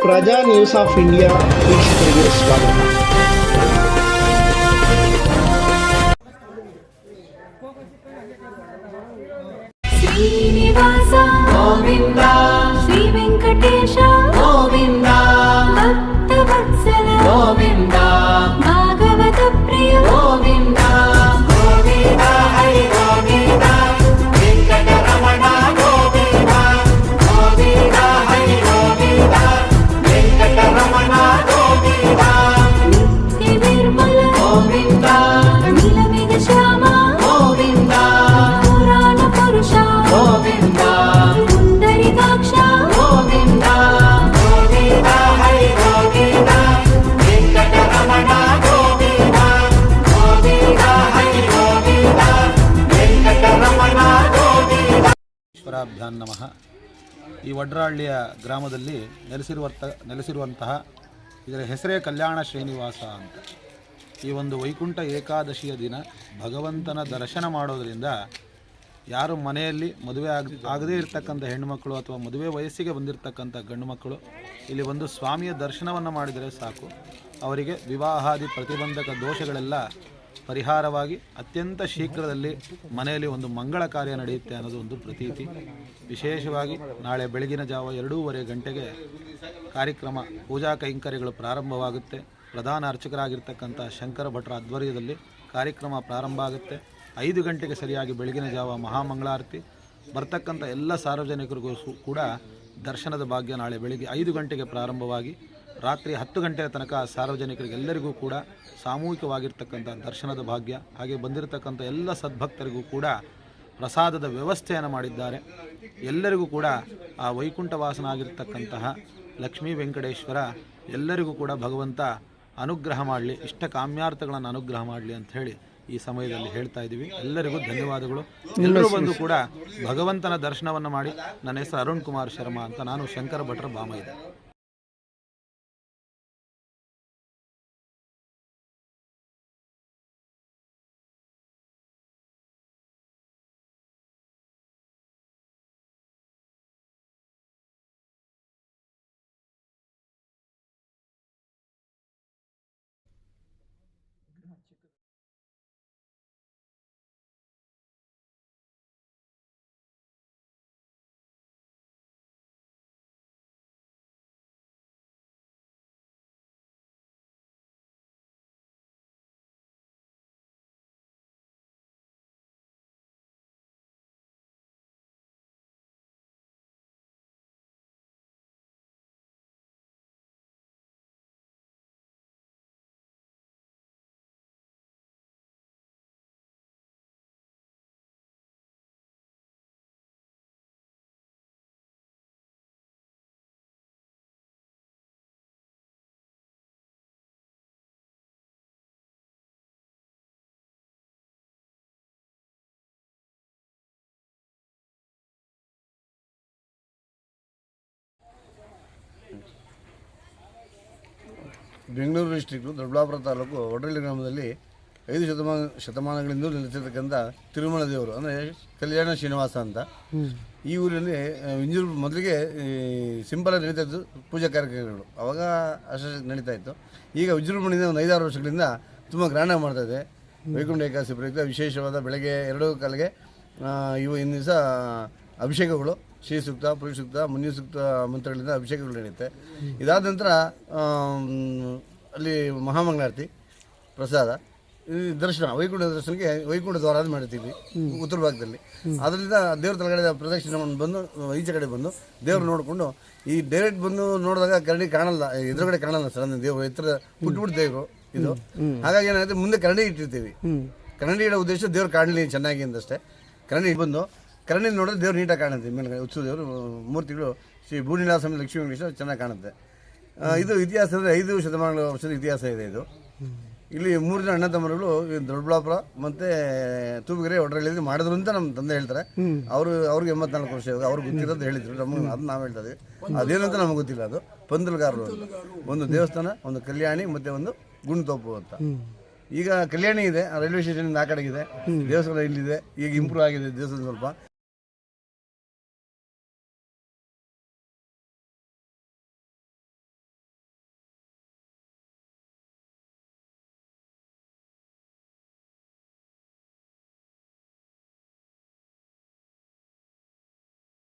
ಪ್ರಜಾ news of India ವೀಕ್ಷಕರಿಗೆ ಸ್ವಾಗತ. ಶ್ರೀನಿವಾಸ ಗೋವಿಂದ, ಶ್ರೀ ವೆಂಕಟೇಶ ಗೋವಿಂದ, ಭಕ್ತವತ್ಸಲ ಗೋವಿಂದ, ಭಾಗವತ ಪ್ರಿಯ ಗೋವಿಂದ, ಗೋವಿಂದ ಹರಿ ಗೋವಿಂದ, ವೆಂಕಟರಮಣ ಗೋವಿಂದ, ಗೋವಿಂದ ಹರಿ ಗೋವಿಂದ, ವೆಂಕಟರಮಣ ಗೋವಿಂದ, ನಿತ್ಯ ನಿರ್ಮಲ ಗೋವಿಂದ, ನೀಲಮೇಘ ಶ್ಯಾಮ ಗೋವಿಂದ, ಪುರಾಣ ಪುರುಷ ಗೋವಿಂದ, ಪುಂಡರೀಕಾಕ್ಷ ಗೋವಿಂದ, ಗೋವಿಂದ ಹರಿ ಗೋವಿಂದ, ವೆಂಕಟರಮಣ ಗೋವಿಂದ, ಗೋವಿಂದ ಹರಿ ಗೋವಿಂದ, ವೆಂಕಟರಮಣ ಗೋವಿಂದ. ಈಶ್ವರಾಭ್ಯಾನ್ ನಮಃ. ಈ ವಡ್ರಹಳ್ಳಿಯ ಗ್ರಾಮದಲ್ಲಿ ನೆಲೆಸಿರುವಂತಹ ಇದರ ಹೆಸರೇ ಕಲ್ಯಾಣ ಶ್ರೀನಿವಾಸ ಅಂತ. ಈ ಒಂದು ವೈಕುಂಠ ಏಕಾದಶಿಯ ದಿನ ಭಗವಂತನ ದರ್ಶನ ಮಾಡೋದರಿಂದ ಯಾರು ಮನೆಯಲ್ಲಿ ಮದುವೆ ಆಗದೇ ಇರತಕ್ಕಂಥ ಹೆಣ್ಣುಮಕ್ಕಳು ಅಥವಾ ಮದುವೆ ವಯಸ್ಸಿಗೆ ಬಂದಿರತಕ್ಕಂಥ ಗಂಡು ಮಕ್ಕಳು ಇಲ್ಲಿ ಒಂದು ಸ್ವಾಮಿಯ ದರ್ಶನವನ್ನು ಮಾಡಿದರೆ ಸಾಕು, ಅವರಿಗೆ ವಿವಾಹಾದಿ ಪ್ರತಿಬಂಧಕ ದೋಷಗಳೆಲ್ಲ ಪರಿಹಾರವಾಗಿ ಅತ್ಯಂತ ಶೀಘ್ರದಲ್ಲಿ ಮನೆಯಲ್ಲಿ ಒಂದು ಮಂಗಳ ಕಾರ್ಯ ನಡೆಯುತ್ತೆ ಅನ್ನೋದು ಒಂದು ಪ್ರತೀತಿ. ವಿಶೇಷವಾಗಿ ನಾಳೆ ಬೆಳಗಿನ ಜಾವ 2:30 ಗಂಟೆಗೆ ಕಾರ್ಯಕ್ರಮ ಪೂಜಾ ಕೈಂಕರ್ಯಗಳು ಪ್ರಾರಂಭವಾಗುತ್ತೆ. ಪ್ರಧಾನ ಅರ್ಚಕರಾಗಿರ್ತಕ್ಕಂಥ ಶಂಕರ ಭಟ್ರ ಆಧ್ವರ್ಯದಲ್ಲಿ ಕಾರ್ಯಕ್ರಮ ಪ್ರಾರಂಭ ಆಗುತ್ತೆ. 5 ಗಂಟೆಗೆ ಸರಿಯಾಗಿ ಬೆಳಗಿನ ಜಾವ ಮಹಾಮಂಗಳಾರತಿ. ಬರ್ತಕ್ಕಂಥ ಎಲ್ಲ ಸಾರ್ವಜನಿಕರಿಗೂ ಕೂಡ ದರ್ಶನದ ಭಾಗ್ಯ ನಾಳೆ ಬೆಳಗ್ಗೆ 5 ಗಂಟೆಗೆ ಪ್ರಾರಂಭವಾಗಿ ರಾತ್ರಿ 10 ಗಂಟೆಯ ತನಕ ಸಾರ್ವಜನಿಕರಿಗೆಲ್ಲರಿಗೂ ಕೂಡ ಸಾಮೂಹಿಕವಾಗಿರ್ತಕ್ಕಂಥ ದರ್ಶನದ ಭಾಗ್ಯ. ಹಾಗೆ ಬಂದಿರತಕ್ಕಂಥ ಎಲ್ಲ ಸದ್ಭಕ್ತರಿಗೂ ಕೂಡ ಪ್ರಸಾದದ ವ್ಯವಸ್ಥೆಯನ್ನು ಮಾಡಿದ್ದಾರೆ. ಎಲ್ಲರಿಗೂ ಕೂಡ ಆ ವೈಕುಂಠವಾಸನಾಗಿರ್ತಕ್ಕಂತಹ ಲಕ್ಷ್ಮೀ ವೆಂಕಟೇಶ್ವರ ಎಲ್ಲರಿಗೂ ಕೂಡ ಭಗವಂತ ಅನುಗ್ರಹ ಮಾಡಲಿ, ಇಷ್ಟ ಕಾಮ್ಯಾರ್ಥಗಳನ್ನು ಅನುಗ್ರಹ ಮಾಡಲಿ ಅಂತ ಹೇಳಿ ಈ ಸಮಯದಲ್ಲಿ ಹೇಳ್ತಾ ಇದ್ದೀವಿ. ಎಲ್ಲರಿಗೂ ಧನ್ಯವಾದಗಳು. ಎಲ್ಲರೂ ಬಂದು ಕೂಡ ಭಗವಂತನ ದರ್ಶನವನ್ನು ಮಾಡಿ. ನನ್ನ ಹೆಸರು ಅರುಣ್ ಕುಮಾರ್ ಶರ್ಮಾ ಅಂತ, ನಾನು ಶಂಕರ ಭಟ್ರ ಬಾಮೈದೆ. ಬೆಂಗಳೂರು ಡಿಸ್ಟ್ರಿಕ್ಟು ದೊಡ್ಡಬಳ್ಳಾಪುರ ತಾಲೂಕು ವಡ್ರಹಳ್ಳಿ ಗ್ರಾಮದಲ್ಲಿ 5 ಶತಮಾನಗಳಿಂದ ನೆಲೆಸಿರ್ತಕ್ಕಂಥ ತಿರುಮಲ ದೇವರು ಅಂದರೆ ಕಲ್ಯಾಣ ಶ್ರೀನಿವಾಸ ಅಂತ. ಈ ಊರಿನಲ್ಲಿ ವಿಂಜೂರು ಮೊದಲಿಗೆ ಸಿಂಪಲ್ ನಡೀತಾ ಇತ್ತು ಪೂಜಾ ಕಾರ್ಯಕ್ರಮಗಳು, ಅವಾಗ ಅಷ್ಟು ನಡೀತಾ ಇತ್ತು. ಈಗ ವಿಜೃಂಭಣೆಯಿಂದ ಒಂದು 5-6 ವರ್ಷಗಳಿಂದ ತುಂಬ ಗ್ರ್ಯಾಂಡಾಗಿ ಮಾಡ್ತಾಯಿದೆ. ವೈಕುಂಠ ಏಕಾದಶಿ ಪ್ರಯುಕ್ತ ವಿಶೇಷವಾದ ಬೆಳಗ್ಗೆ 2:15ಗೆ ಇಂದಿನ ದಿವಸ ಅಭಿಷೇಕಗಳು, ಶ್ರೀ ಸೂಕ್ತ, ಪುರುಷ ಸೂಕ್ತ, ಮುನಿ ಸೂಕ್ತ ಮಂತ್ರಗಳಿಂದ ಅಭಿಷೇಕಗಳು ನಡೆಯುತ್ತೆ. ಇದಾದ ನಂತರ ಅಲ್ಲಿ ಮಹಾಮಂಗಳಾರತಿ, ಪ್ರಸಾದ, ದರ್ಶನ, ವೈಕುಂಠ ದರ್ಶನಕ್ಕೆ ವೈಕುಂಠ ದ್ವಾರ ಮಾಡ್ತೀವಿ ಉತ್ತರ ಭಾಗದಲ್ಲಿ. ಅದರಿಂದ ದೇವ್ರ ತಳಗಡೆ ಪ್ರದಕ್ಷಿಣೆ ಬಂದು ಈಚೆ ಕಡೆ ಬಂದು ದೇವ್ರು ನೋಡಿಕೊಂಡು, ಈ ಡೈರೆಕ್ಟ್ ಬಂದು ನೋಡಿದಾಗ ಕರಡಿ ಕಾಣಲ್ಲ, ಎದುರುಗಡೆ ಕಾಣಲ್ಲ ಸರ್, ಅಂದರೆ ದೇವರು ಎತ್ತರ ಪುಟ್ಬಿಟ್ಟು ದೇವರು ಇದು. ಹಾಗಾಗಿ ಏನಾಗುತ್ತೆ, ಮುಂದೆ ಕರಡಿ ಇಟ್ಟಿರ್ತೀವಿ. ಕರಡಿ ಇಡೋ ಉದ್ದೇಶ ದೇವ್ರು ಕಾಣಲಿ ಚೆನ್ನಾಗಿ ಅಂದಷ್ಟೇ. ಕರಡಿ ಬಂದು ಕರಡಿ ನೋಡಿದ್ರೆ ದೇವ್ರು ನೀಟಾಗಿ ಕಾಣುತ್ತೆ. ಮೇಲೆ ಉತ್ಸವ ದೇವರು ಮೂರ್ತಿಗಳು ಶ್ರೀ ಭೂನಿವಾಸ ಲಕ್ಷ್ಮೀ ವೆಂಕಟೇಶ್ವರ ಚೆನ್ನಾಗಿ ಕಾಣುತ್ತೆ. ಇದು ಇತಿಹಾಸ ಅಂದರೆ 5 ಶತಮಾನಗಳ ವರ್ಷದ ಇತಿಹಾಸ ಇದೆ ಇದು. ಇಲ್ಲಿ 3 ಜನ ಅಣ್ಣ ತಮ್ಮರುಗಳು ದೊಡ್ಡಬಳ್ಳಾಪುರ ಮತ್ತು ತೂಬಿಗೆರೆ ವಡ್ರಹಳ್ಳಿಯಲ್ಲಿ ಮಾಡಿದ್ರು ಅಂತ ನಮ್ಮ ತಂದೆ ಹೇಳ್ತಾರೆ. ಅವ್ರಿಗೆ 84 ವರ್ಷ ಇದೆ. ಅವ್ರಿಗೆ ಗೊತ್ತಿರೋದು ಹೇಳಿದ್ರು ನಮಗೆ, ಅದನ್ನ ನಾವು ಹೇಳ್ತಾ ಇದ್ದೀವಿ. ಅದೇನಂತ ನಮಗೆ ಗೊತ್ತಿಲ್ಲ. ಅದು ಪಂದಲ್ಗಾರರು ಒಂದು ದೇವಸ್ಥಾನ, ಒಂದು ಕಲ್ಯಾಣಿ ಮತ್ತು ಒಂದು ಗುಂಡ್ತೋಪು ಅಂತ. ಈಗ ಕಲ್ಯಾಣಿ ಇದೆ, ರೈಲ್ವೆ ಸ್ಟೇಷನ್ ಆ ಕಡೆಗಿದೆ, ದೇವಸ್ಥಾನ ಇಲ್ಲಿದೆ. ಈಗ ಇಂಪ್ರೂವ್ ಆಗಿದೆ ದೇವಸ್ಥಾನ ಸ್ವಲ್ಪ.